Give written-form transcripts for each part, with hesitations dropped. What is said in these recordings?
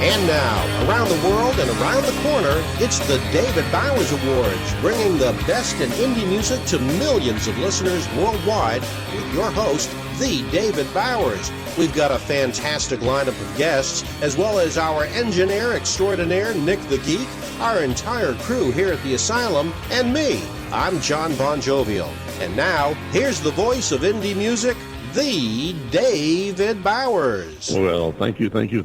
And now, around the world and around the corner, it's the David Bowers Awards, bringing the best in indie music to millions of listeners worldwide with your host, the David Bowers. We've got a fantastic lineup of guests, as well as our engineer extraordinaire, Nick the Geek, our entire crew here at the Asylum, and me. I'm John Bon Jovial. And now, here's the voice of indie music, the David Bowers. Well, thank you. Ladies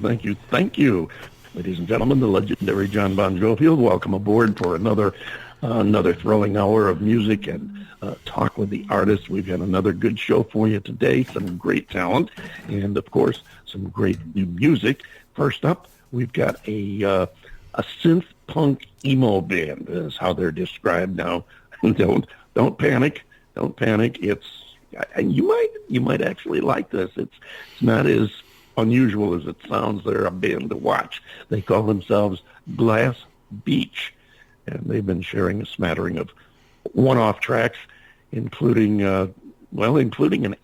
and gentlemen, the legendary John Bon Jovial, welcome aboard for another thrilling hour of music and talk with the artists. We've got another good show for you today, some great talent, and of course, some great new music. First up, we've got a synth punk emo band, is how they're described now. Don't panic. It's you might actually like this. It's not as unusual as it sounds. They're a band to watch. They call themselves Glass Beach, and they've been sharing a smattering of one-off tracks, including an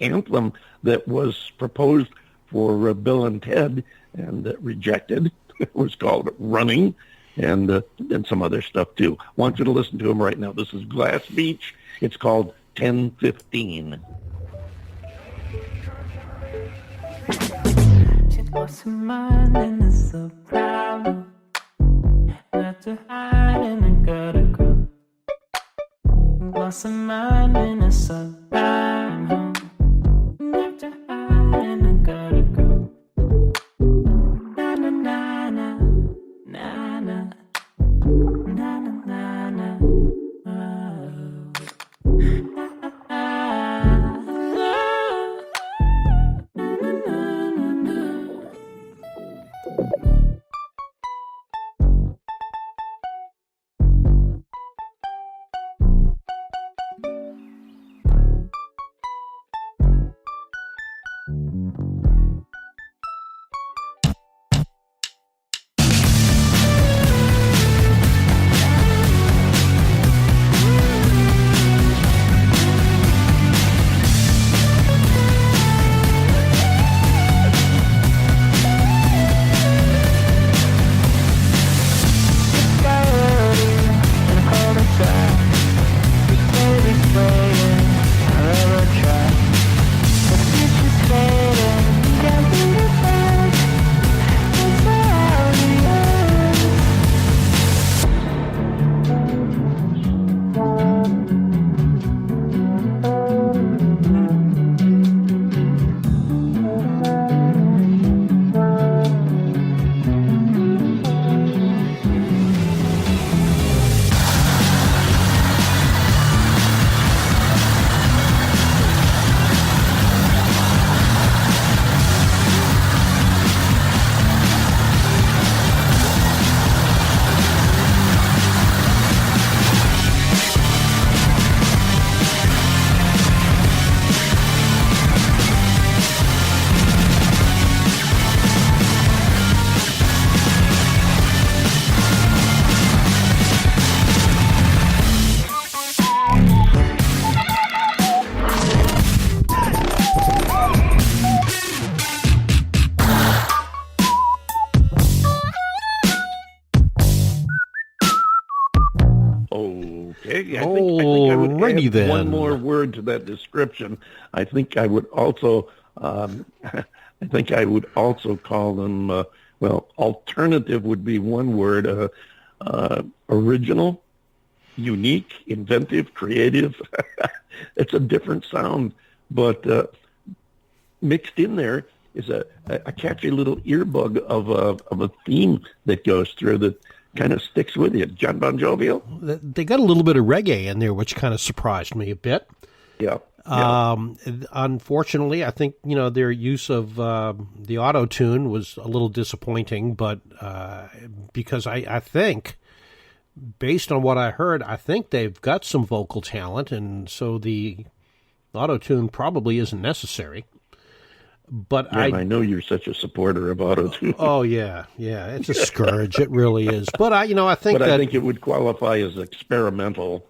anthem that was proposed for Bill and Ted and rejected. It was called Running, and some other stuff too. Want you to listen to them right now. This is Glass Beach. It's called 10:15. She lost her mind and it's a problem. Left her hide in a gutter girl. Lost her mind and it's a problem. Left her hide in a gutter girl. Na na na na na na na na na na. I think I would add then. one more word to that description. I think I would also, call them. Alternative would be one word. Original, unique, inventive, creative. It's a different sound, but mixed in there is a catchy little earbug of a theme that goes through that kind of sticks with you. John Bon Jovial? They got a little bit of reggae in there, which kind of surprised me a bit. Yeah. Unfortunately, I think, their use of the auto-tune was a little disappointing, but because I think, based on what I heard, I think they've got some vocal talent, and so the auto-tune probably isn't necessary. But I know you're such a supporter of auto-tune. Oh yeah, it's a scourge. It really is. But I think it would qualify as experimental.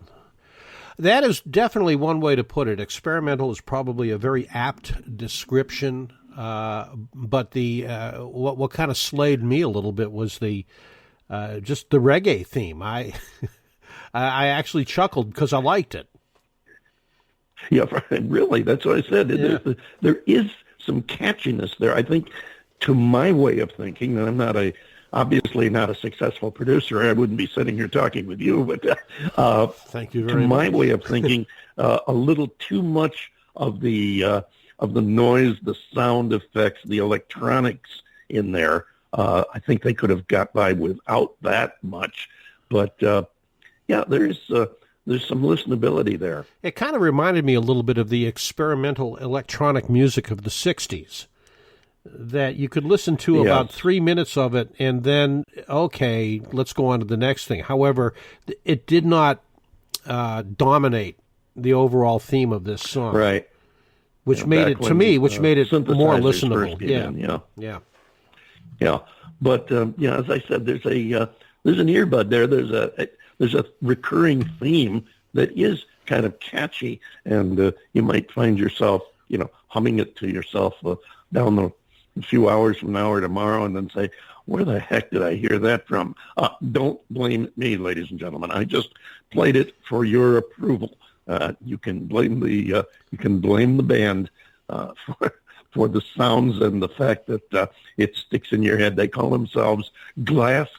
That is definitely one way to put it. Experimental is probably a very apt description. but the what kind of slayed me a little bit was the just the reggae theme. I actually chuckled because I liked it. Yeah, really, that's what I said. Yeah. There is some catchiness there. I think, to my way of thinking, and I'm obviously not a successful producer. I wouldn't be sitting here talking with you, but thank you very to much. my way of thinking, a little too much of the noise, the sound effects, the electronics in there. I think they could have got by without that much. But yeah, there's some listenability there. It kind of reminded me a little bit of the experimental electronic music of the 60s, that you could listen to about 3 minutes of it and then, okay, let's go on to the next thing. However, it did not dominate the overall theme of this song. Right. Which made it, to me, more listenable. Yeah. But, as I said, there's an earbud there. There's a recurring theme that is kind of catchy, and you might find yourself, humming it to yourself down the few hours from now or tomorrow, and then say, where the heck did I hear that from? Don't blame me, ladies and gentlemen. I just played it for your approval. You can blame the band for the sounds and the fact that it sticks in your head. They call themselves Glass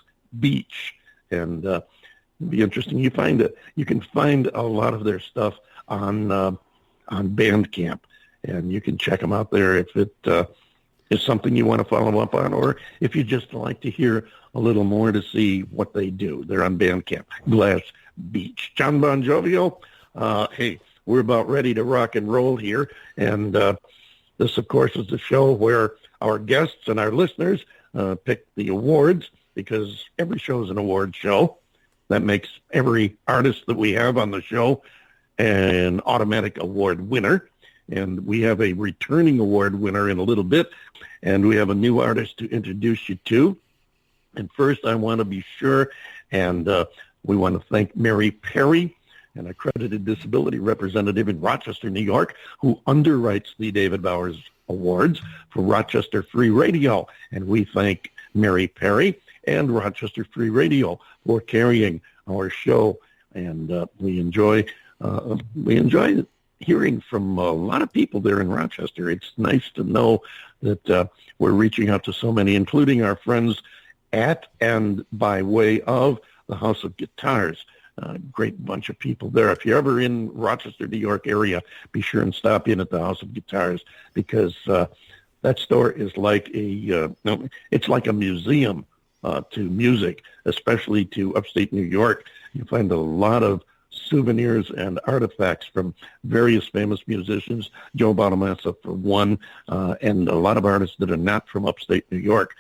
Beach, and it'd be interesting. You can find a lot of their stuff on Bandcamp, and you can check them out there if it is something you want to follow up on, or if you just like to hear a little more to see what they do. They're on Bandcamp, Glass Beach. John Bon Jovial, hey, we're about ready to rock and roll here, and this, of course, is the show where our guests and our listeners pick the awards, because every show is an award show. That makes every artist that we have on the show an automatic award winner. And we have a returning award winner in a little bit, and we have a new artist to introduce you to. And first, I want to be sure, and we want to thank Mary Perry, an accredited disability representative in Rochester, New York, who underwrites the David Bowers Awards for Rochester Free Radio. And we thank Mary Perry and Rochester Free Radio for carrying our show. And we enjoy hearing from a lot of people there in Rochester. It's nice to know that we're reaching out to so many, including our friends at and by way of the House of Guitars. Great bunch of people there. If you're ever in Rochester, New York area, be sure and stop in at the House of Guitars, because that store is like it's like a museum to music, especially to upstate New York. You find a lot of souvenirs and artifacts from various famous musicians, Joe Bonamassa for one, and a lot of artists that are not from upstate New York.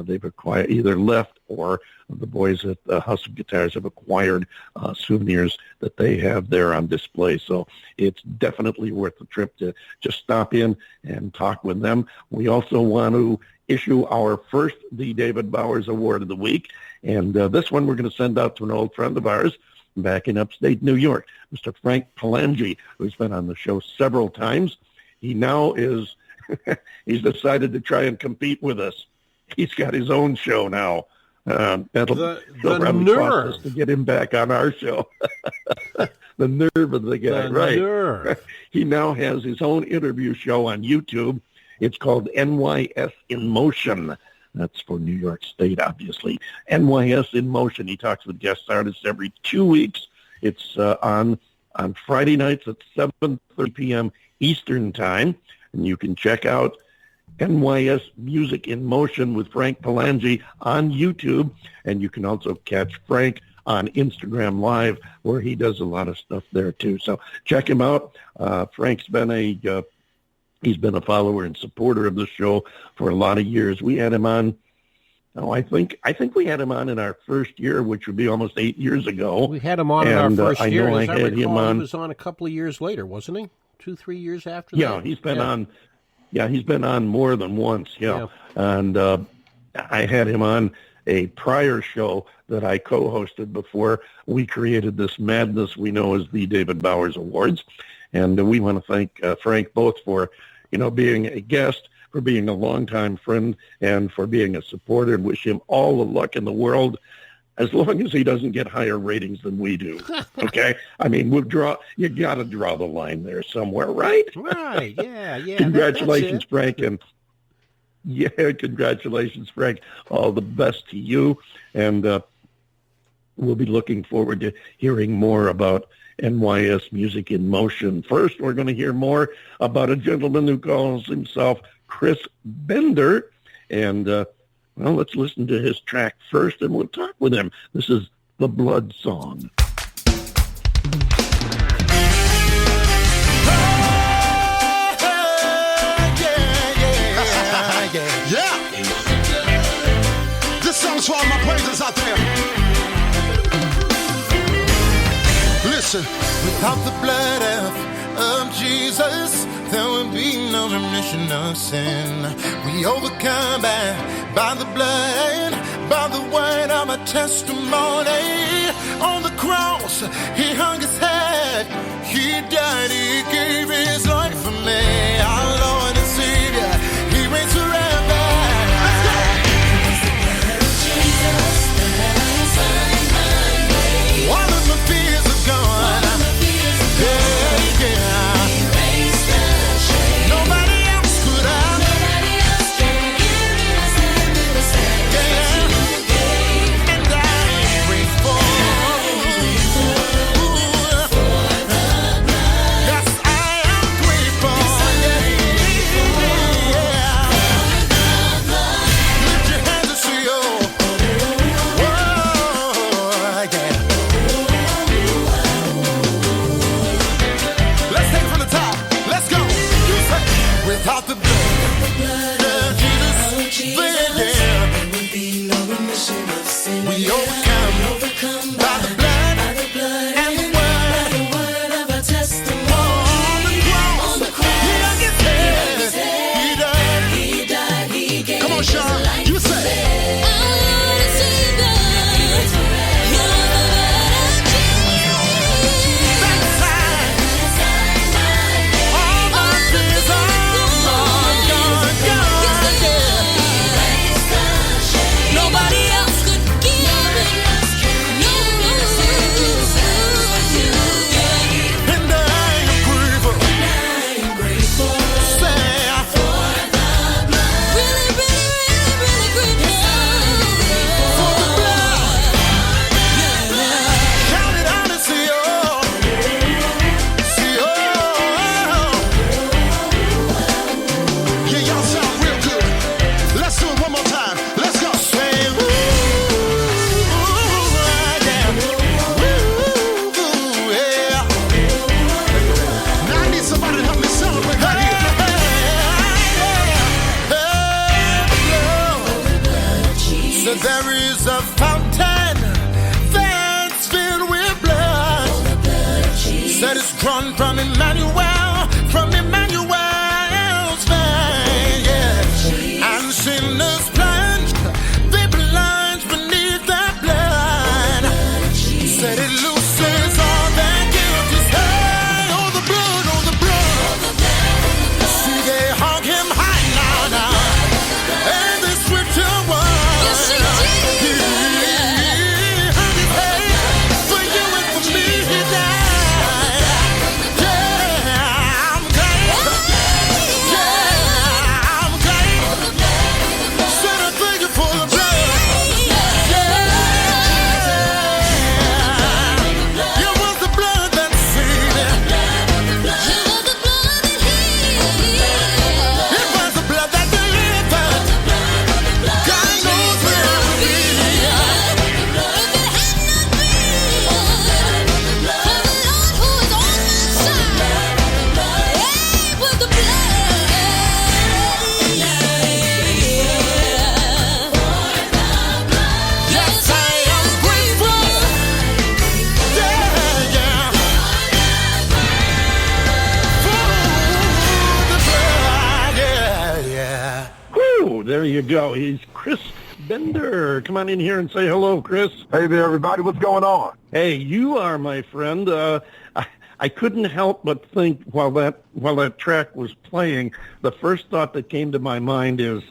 They've either left, or the boys at the House of Guitars have acquired souvenirs that they have there on display. So it's definitely worth the trip to just stop in and talk with them. We also want to issue our first The David Bowers Award of the week, and this one we're going to send out to an old friend of ours back in upstate New York, Mr. Frank Palangi, who's been on the show several times. He now is, he's decided to try and compete with us. He's got his own show now. That'll probably cost us to get him back on our show. The nerve of the guy, right? Nerve. He now has his own interview show on YouTube. It's called NYS in Motion. That's for New York State, obviously. NYS in Motion. He talks with guest artists every 2 weeks. It's on Friday nights at 7:30 p.m. Eastern Time. And you can check out NYS Music in Motion with Frank Palangi on YouTube. And you can also catch Frank on Instagram Live, where he does a lot of stuff there, too. So check him out. Frank's been he's been a follower and supporter of the show for a lot of years. We had him on, I think we had him on in our first year, which would be almost 8 years ago. We had him on in our first year. I had him on. He was on a couple of years later, wasn't he? 2-3 years after that? Yeah, he's been on. Yeah, he's been on more than once, yeah. And I had him on a prior show that I co-hosted before we created this madness we know as the David Bowers Awards. And we want to thank Frank both for, being a guest, for being a longtime friend and for being a supporter, and wish him all the luck in the world, as long as he doesn't get higher ratings than we do. Okay? I mean, you got to draw the line there somewhere, right? Right, yeah. Congratulations, that's it. Frank, and congratulations, Frank. All the best to you, and we'll be looking forward to hearing more about NYS Music in Motion. First, we're going to hear more about a gentleman who calls himself Chris Bender, and well, let's listen to his track first, and we'll talk with him. This is The Blood Song. Yeah. This song's for all my praisers out there. Listen. Without the blood of Jesus, there will be no remission of sin. We overcome by the blood, by the word of a testimony. On the cross, he hung his head, he died, he gave his life for me. Our Lord and Savior, he reigns forever. Let's go! All of my fears are gone. Nobody else could have. And I'm grateful. Yes, I am grateful. Lift your hands and say, oh. Whoa, yeah. Let's take it from the top. Let's go. Without the blood of Jesus, there would be no remission of sin. We overcome by the blood and the word of our testimony. On the cross, he hung his head. He died. He gave. Come on, Sean. You say. There is a fountain that's filled with blood that is drawn from Emmanuel's vein, yeah. And sinners plunge, they plunge beneath that blood. Said it looses all their guilt is high. Oh, the blood. See, they hung him high now. And they switch to one. There you go. He's Chris Bender. Come on in here and say hello, Chris. Hey there, everybody. What's going on? Hey, you are my friend. I couldn't help but think while that track was playing, the first thought that came to my mind is,